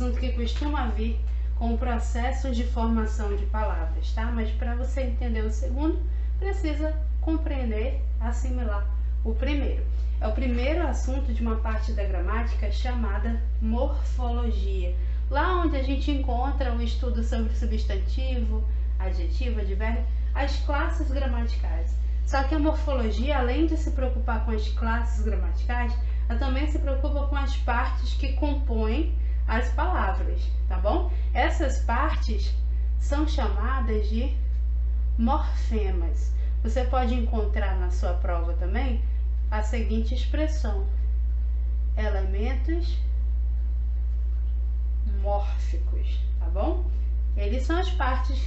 assunto que costuma vir com o processo de formação de palavras, tá? Mas para você entender o segundo, precisa compreender, assimilar o primeiro. É o primeiro assunto de uma parte da gramática chamada morfologia. Lá onde a gente encontra o estudo sobre substantivo, adjetivo, advérbio, as classes gramaticais. Só que a morfologia, além de se preocupar com as classes gramaticais, ela também se preocupa com as partes que compõem as palavras, tá bom? Essas partes são chamadas de morfemas. Você pode encontrar na sua prova também a seguinte expressão: elementos mórficos, tá bom? Eles são as partes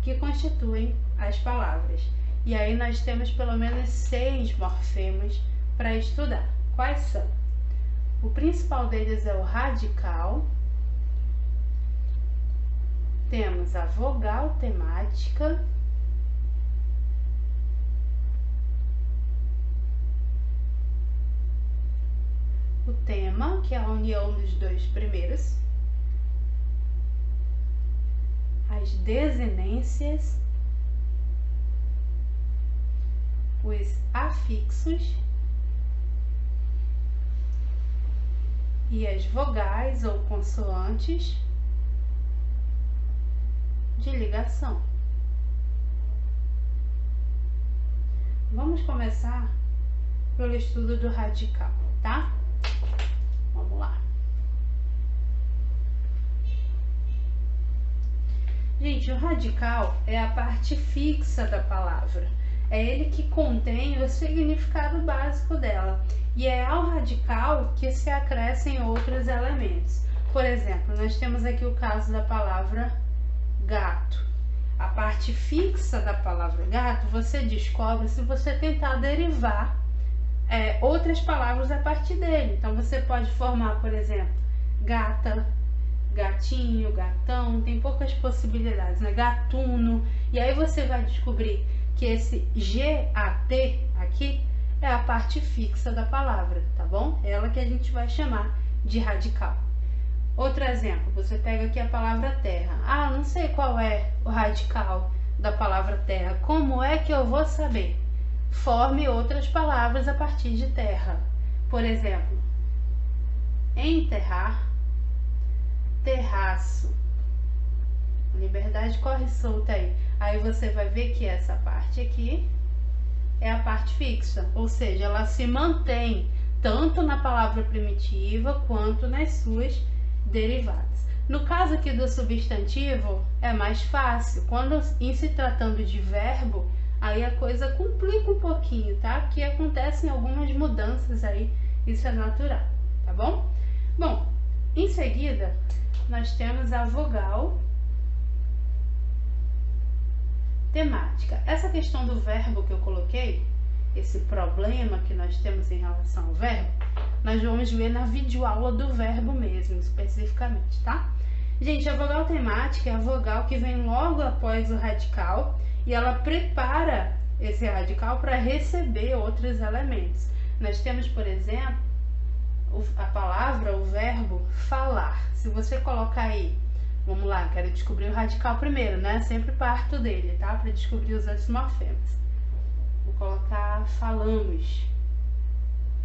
que constituem as palavras. E aí nós temos pelo menos 6 morfemas para estudar. Quais são? O principal deles é o radical. Temos a vogal temática. O tema, que é a união dos dois primeiros. As desinências. Os afixos. E as vogais ou consoantes de ligação. Vamos começar pelo estudo do radical, tá? Vamos lá. Gente, o radical é a parte fixa da palavra. É ele que contém o significado básico dela. E é ao radical que se acrescem outros elementos. Por exemplo, nós temos aqui o caso da palavra gato. A parte fixa da palavra gato você descobre se você tentar derivar outras palavras a partir dele. Então você pode formar, por exemplo, gata, gatinho, gatão, tem poucas possibilidades, né? Gatuno. E aí você vai descobrir que esse GAT aqui é a parte fixa da palavra, tá bom? Ela que a gente vai chamar de radical. Outro exemplo, você pega aqui a palavra terra. Ah, não sei qual é o radical da palavra terra. Como é que eu vou saber? Forme outras palavras a partir de terra. Por exemplo, enterrar, terraço. Liberdade corre solta aí. Aí você vai ver que essa parte aqui é a parte fixa, ou seja, ela se mantém tanto na palavra primitiva quanto nas suas derivadas. No caso aqui do substantivo é mais fácil. Quando em se tratando de verbo, aí a coisa complica um pouquinho, tá? Porque acontecem algumas mudanças aí, isso é natural, tá bom? Bom, em seguida nós temos a vogal temática. Essa questão do verbo que eu coloquei, esse problema que nós temos em relação ao verbo, nós vamos ver na videoaula do verbo mesmo, especificamente, tá? Gente, a vogal temática é a vogal que vem logo após o radical e ela prepara esse radical para receber outros elementos. Nós temos, por exemplo, a palavra, o verbo falar. Se você colocar aí, vamos lá, quero descobrir o radical primeiro, né? Sempre parto dele, tá? Para descobrir os outros morfemas. Vou colocar falamos.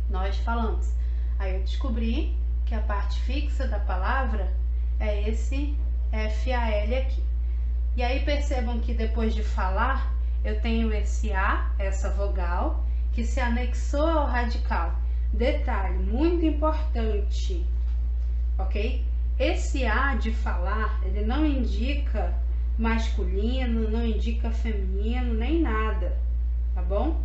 Nós falamos. Aí eu descobri que a parte fixa da palavra é esse FAL aqui. E aí percebam que depois de falar, eu tenho esse A, essa vogal, que se anexou ao radical. Detalhe muito importante, ok? Esse A de falar, ele não indica masculino, não indica feminino, nem nada, tá bom?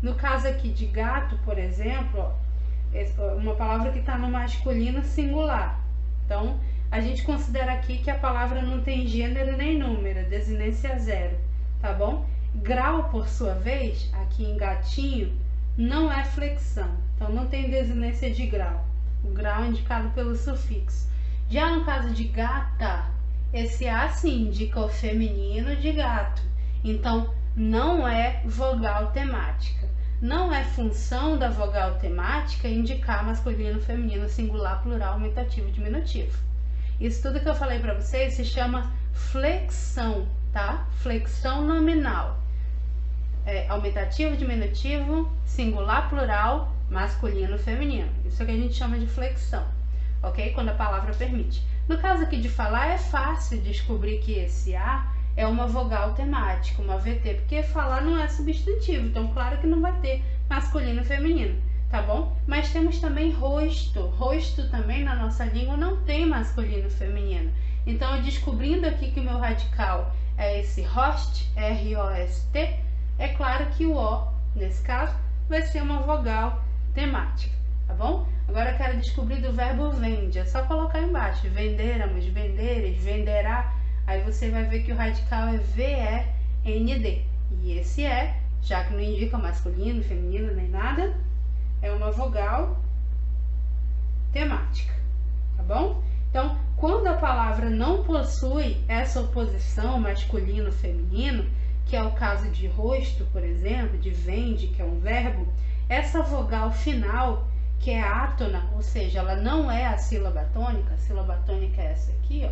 No caso aqui de gato, por exemplo, ó, uma palavra que está no masculino singular. Então, a gente considera aqui que a palavra não tem gênero nem número, desinência zero, tá bom? Grau, por sua vez, aqui em gatinho, não é flexão, então não tem desinência de grau. O grau é indicado pelo sufixo. Já no caso de gata, esse A sim indica o feminino de gato. Então, não é vogal temática. não é função da vogal temática indicar masculino, feminino, singular, plural, aumentativo, diminutivo. Isso tudo que eu falei para vocês se chama flexão, tá? Flexão nominal. Aumentativo, diminutivo, singular, plural, masculino, feminino. Isso é o que a gente chama de flexão, ok? Quando a palavra permite. No caso aqui de falar, é fácil descobrir que esse A é uma vogal temática, uma VT, porque falar não é substantivo, então claro que não vai ter masculino e feminino, tá bom? Mas temos também rosto. Rosto também na nossa língua não tem masculino e feminino. Então, eu descobrindo aqui que o meu radical é esse rost, R-O-S-T, é claro que o O, nesse caso, vai ser uma vogal temática, tá bom? Agora eu quero descobrir do verbo vende, é só colocar embaixo, venderamos, venderes, venderá. Aí você vai ver que o radical é V-E-N-D. E esse já que não indica masculino, feminino, nem nada, é uma vogal temática, tá bom? Então, quando a palavra não possui essa oposição masculino-feminino, que é o caso de rosto, por exemplo, de vende, que é um verbo, essa vogal final, que é átona, ou seja, ela não é a sílaba tônica é essa aqui, ó,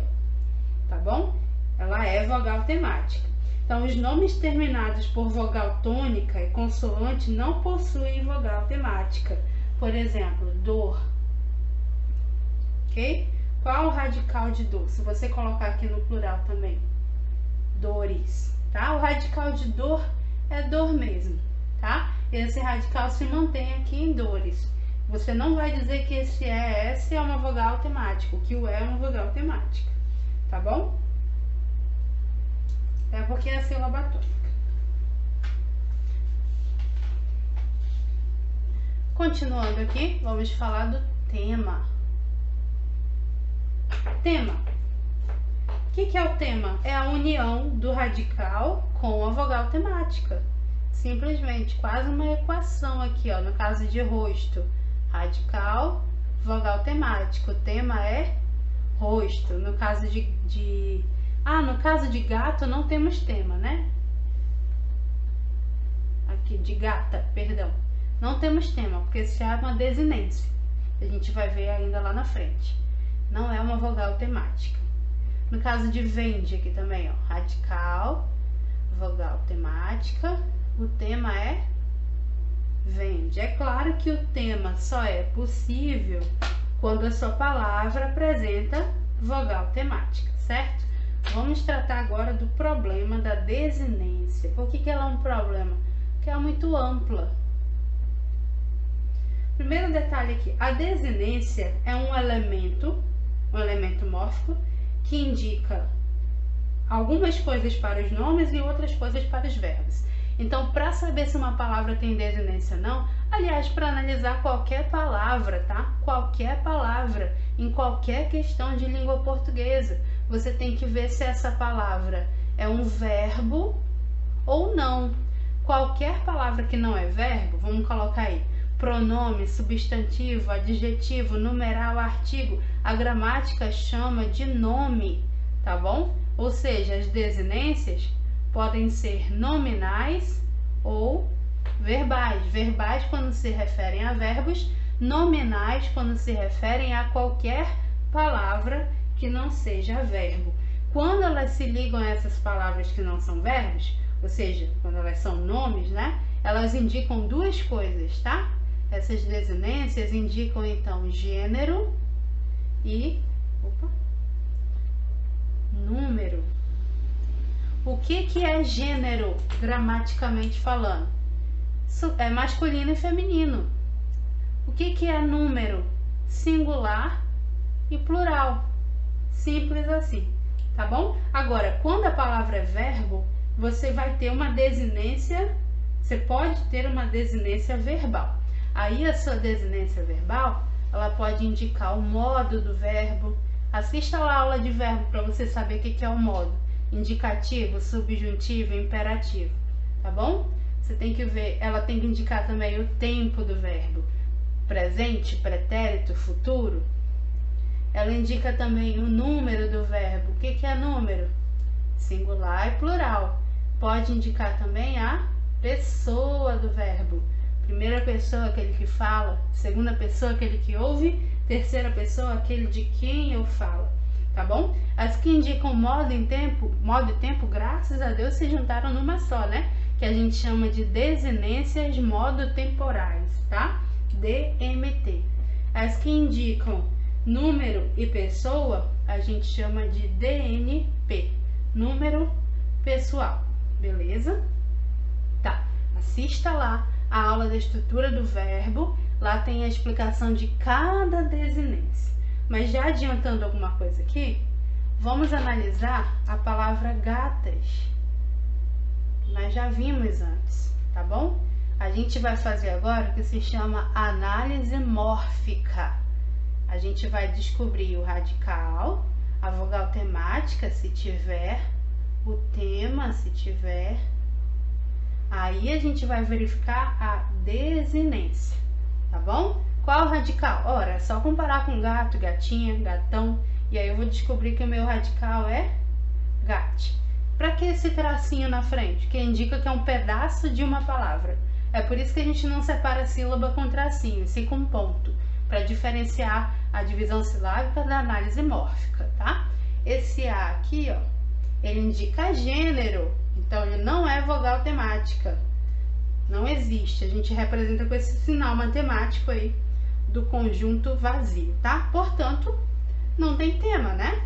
tá bom? Ela é vogal temática. Então, os nomes terminados por vogal tônica e consoante não possuem vogal temática. Por exemplo, dor. Ok? Qual o radical de dor? Se você colocar aqui no plural também. Dores. Tá? O radical de dor é dor mesmo. Tá? Esse radical se mantém aqui em dores. Você não vai dizer que esse S é uma vogal temática. Que o é uma vogal temática. Tá bom? É porque é a sílaba tônica. Continuando aqui, vamos falar do tema. Tema. O que é o tema? É a união do radical com a vogal temática. Simplesmente, quase uma equação aqui, ó, no caso de rosto. Radical, vogal temática. O tema é rosto. No caso no caso de gato não temos tema, né? Aqui, de gata, perdão. Não temos tema, porque se é uma desinência. A gente vai ver ainda lá na frente. Não é uma vogal temática. No caso de vende aqui também, ó. Radical, vogal temática. O tema é vende. É claro que o tema só é possível quando a sua palavra apresenta vogal temática, certo? Vamos tratar agora do problema da desinência. Por que ela é um problema? Porque ela é muito ampla. Primeiro detalhe aqui, a desinência é um elemento mórfico que indica algumas coisas para os nomes e outras coisas para os verbos. Então, para saber se uma palavra tem desinência ou não, aliás, para analisar qualquer palavra, tá? Qualquer palavra, em qualquer questão de língua portuguesa, você tem que ver se essa palavra é um verbo ou não. Qualquer palavra que não é verbo, vamos colocar aí, pronome, substantivo, adjetivo, numeral, artigo, a gramática chama de nome, tá bom? Ou seja, as desinências podem ser nominais ou verbais. Verbais quando se referem a verbos, nominais quando se referem a qualquer palavra que não seja verbo. Quando elas se ligam a essas palavras que não são verbos, ou seja, quando elas são nomes, né? Elas indicam duas coisas, tá? Essas desinências indicam então gênero e número. O que é gênero, gramaticalmente falando? É masculino e feminino. O que é número? Singular e plural. Simples assim, tá bom? Agora, quando a palavra é verbo, você vai ter uma desinência, você pode ter uma desinência verbal. Aí a sua desinência verbal, ela pode indicar o modo do verbo. Assista lá a aula de verbo para você saber o que é o modo. Indicativo, subjuntivo, imperativo, tá bom? Você tem que ver, ela tem que indicar também o tempo do verbo. Presente, pretérito, futuro. Ela indica também o número do verbo. O que é número? Singular e plural. Pode indicar também a pessoa do verbo. Primeira pessoa, aquele que fala. Segunda pessoa, aquele que ouve. Terceira pessoa, aquele de quem eu falo. Tá bom? As que indicam modo e tempo, graças a Deus, se juntaram numa só, né? Que a gente chama de desinências modo-temporais, tá? DMT. As que indicam número e pessoa, a gente chama de DNP, número pessoal, beleza? Tá, assista lá a aula da estrutura do verbo, lá tem a explicação de cada desinência. Mas já adiantando alguma coisa aqui, vamos analisar a palavra gatas. Nós já vimos antes, tá bom? A gente vai fazer agora o que se chama análise mórfica. A gente vai descobrir o radical, a vogal temática, se tiver, o tema, se tiver. Aí a gente vai verificar a desinência, tá bom? Qual o radical? Ora, é só comparar com gato, gatinha, gatão, e aí eu vou descobrir que o meu radical é gate. Para que esse tracinho na frente? Que indica que é um pedaço de uma palavra. É por isso que a gente não separa a sílaba com tracinho, e sim com ponto, para diferenciar a divisão silábica da análise mórfica, tá? Esse A aqui, ó, ele indica gênero, então ele não é vogal temática. Não existe, a gente representa com esse sinal matemático aí do conjunto vazio, tá? Portanto, não tem tema, né?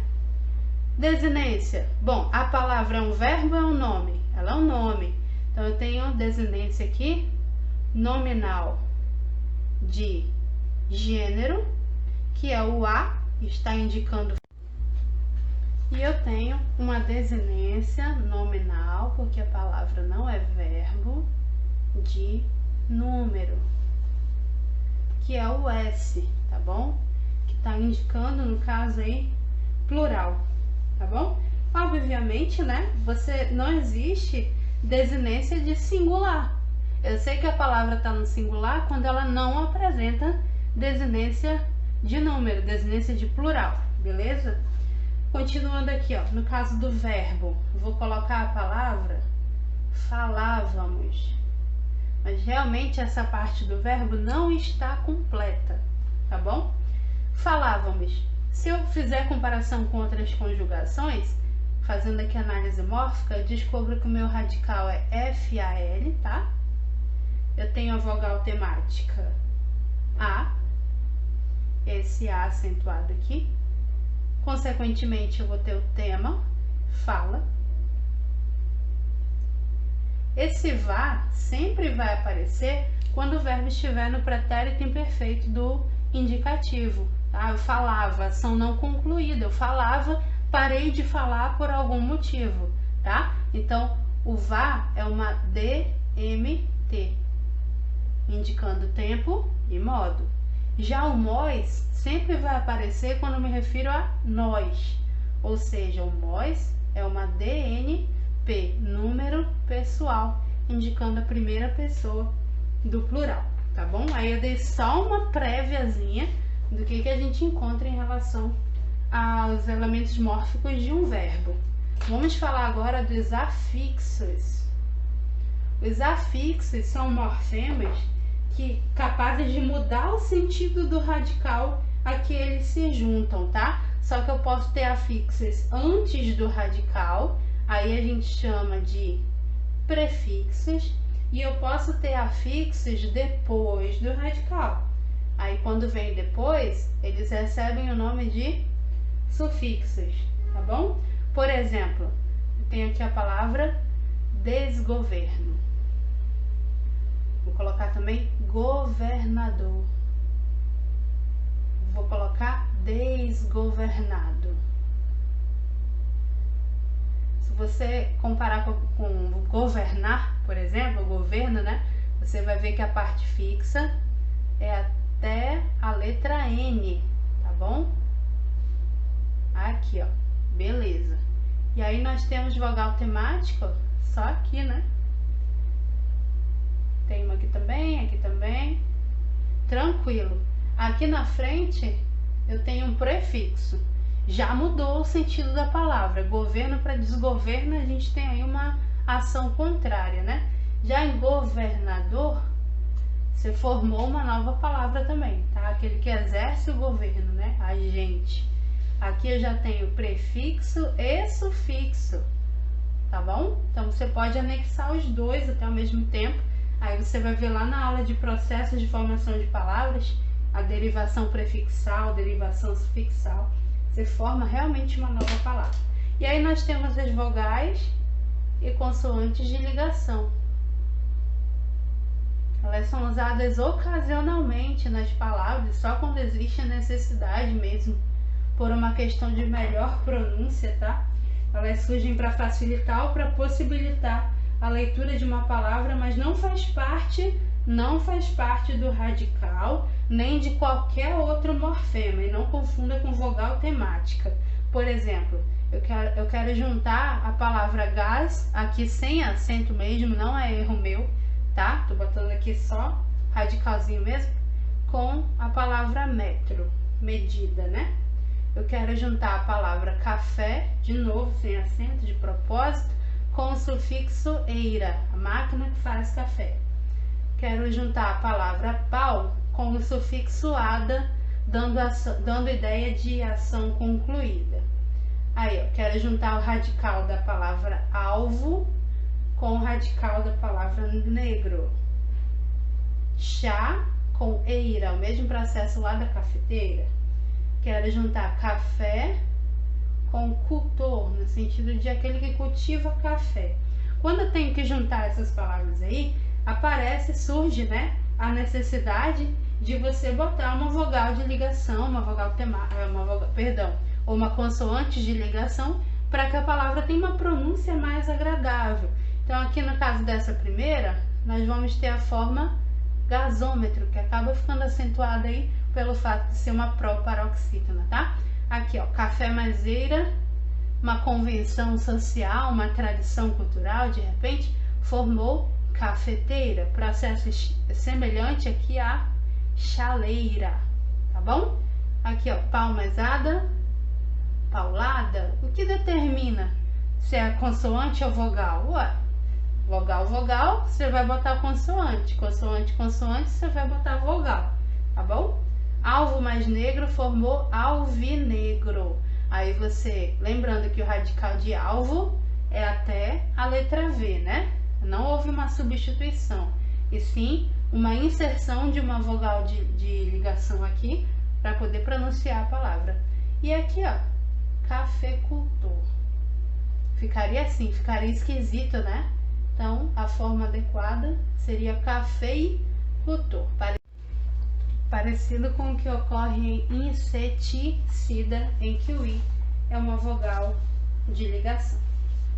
Desinência. Bom, a palavra é um verbo ou é um nome? Ela é um nome. Então, eu tenho desinência aqui, nominal de gênero, que é o A, está indicando. E eu tenho uma desinência nominal, porque a palavra não é verbo, de número, que é o S, tá bom? Que está indicando, no caso aí, plural, tá bom? Obviamente, né? Não existe desinência de singular. Eu sei que a palavra está no singular quando ela não apresenta desinência de número, desinência de plural, beleza? Continuando aqui, ó, no caso do verbo, vou colocar a palavra falávamos. Mas realmente essa parte do verbo não está completa, tá bom? Falávamos. Se eu fizer comparação com outras conjugações, fazendo aqui análise mórfica, eu descubro que o meu radical é FAL, tá? Eu tenho a vogal temática A, esse A acentuado aqui. Consequentemente, eu vou ter o tema, fala. Esse vá sempre vai aparecer quando o verbo estiver no pretérito imperfeito do indicativo. Tá? Eu falava, ação não concluída. Eu falava, parei de falar por algum motivo. Tá? Então, o vá é uma DMT, indicando tempo e modo. Já o nós sempre vai aparecer quando me refiro a nós. Ou seja, o nós é uma DNP, número pessoal, indicando a primeira pessoa do plural, tá bom? Aí eu dei só uma préviazinha do que a gente encontra em relação aos elementos mórficos de um verbo. Vamos falar agora dos afixos. Os afixos são morfemas capazes de mudar o sentido do radical a que eles se juntam, tá? Só que eu posso ter afixos antes do radical, aí a gente chama de prefixos, e eu posso ter afixos depois do radical. Aí quando vem depois, eles recebem o nome de sufixos, tá bom? Por exemplo, eu tenho aqui a palavra desgoverno. Vou colocar também governador. Vou colocar desgovernado. Se você comparar com governar, por exemplo, governo, né? Você vai ver que a parte fixa é até a letra N, tá bom? Aqui, ó. Beleza. E aí nós temos vogal temático, só aqui, né? Tem uma aqui também, tranquilo. Aqui na frente eu tenho um prefixo, já mudou o sentido da palavra. Governo para desgoverno, a gente tem aí uma ação contrária, né? Já em governador, Você formou uma nova palavra também, tá? Aquele que exerce o governo, né? Agente. Aqui eu já tenho prefixo e sufixo, tá bom? Então você pode anexar os dois até ao mesmo tempo. Aí você vai ver lá na aula de processos de formação de palavras, a derivação prefixal, derivação sufixal. Você forma realmente uma nova palavra. E aí nós temos as vogais e consoantes de ligação. Elas são usadas ocasionalmente nas palavras, só quando existe a necessidade mesmo, por uma questão de melhor pronúncia, tá? Elas surgem para facilitar ou para possibilitar a leitura de uma palavra, mas não faz parte do radical, nem de qualquer outro morfema, e não confunda com vogal temática. Por exemplo, eu quero juntar a palavra gás, aqui sem acento mesmo, não é erro meu, tá? Tô botando aqui só radicalzinho mesmo, com a palavra metro, medida, né? Eu quero juntar a palavra café, de novo, sem acento, de propósito, com o sufixo eira, a máquina que faz café. Quero juntar a palavra pau com o sufixo ada, dando ideia de ação concluída. Aí, eu quero juntar o radical da palavra alvo com o radical da palavra negro. Chá com eira, o mesmo processo lá da cafeteira. Quero juntar café com cultor, no sentido de aquele que cultiva café. Quando eu tenho que juntar essas palavras aí, surge, né, a necessidade de você botar uma vogal de ligação, ou uma consoante de ligação, para que a palavra tenha uma pronúncia mais agradável. Então, aqui no caso dessa primeira, nós vamos ter a forma gasômetro, que acaba ficando acentuada aí pelo fato de ser uma proparoxítona, tá? Aqui, ó, café mais eira, uma convenção social, uma tradição cultural, de repente, formou cafeteira, processo semelhante aqui a chaleira, tá bom? Aqui, ó, palmezada, paulada, o que determina se é consoante ou vogal? Ué, vogal, vogal, você vai botar consoante, consoante, consoante, você vai botar vogal, tá bom? Alvo mais negro formou alvinegro. Aí você, lembrando que o radical de alvo é até a letra V, né? Não houve uma substituição, e sim uma inserção de uma vogal de ligação aqui para poder pronunciar a palavra. E aqui, ó, cafeicultor. Ficaria assim, ficaria esquisito, né? Então, a forma adequada seria cafeicultor. Parecido com o que ocorre em inseticida, em que o I é uma vogal de ligação.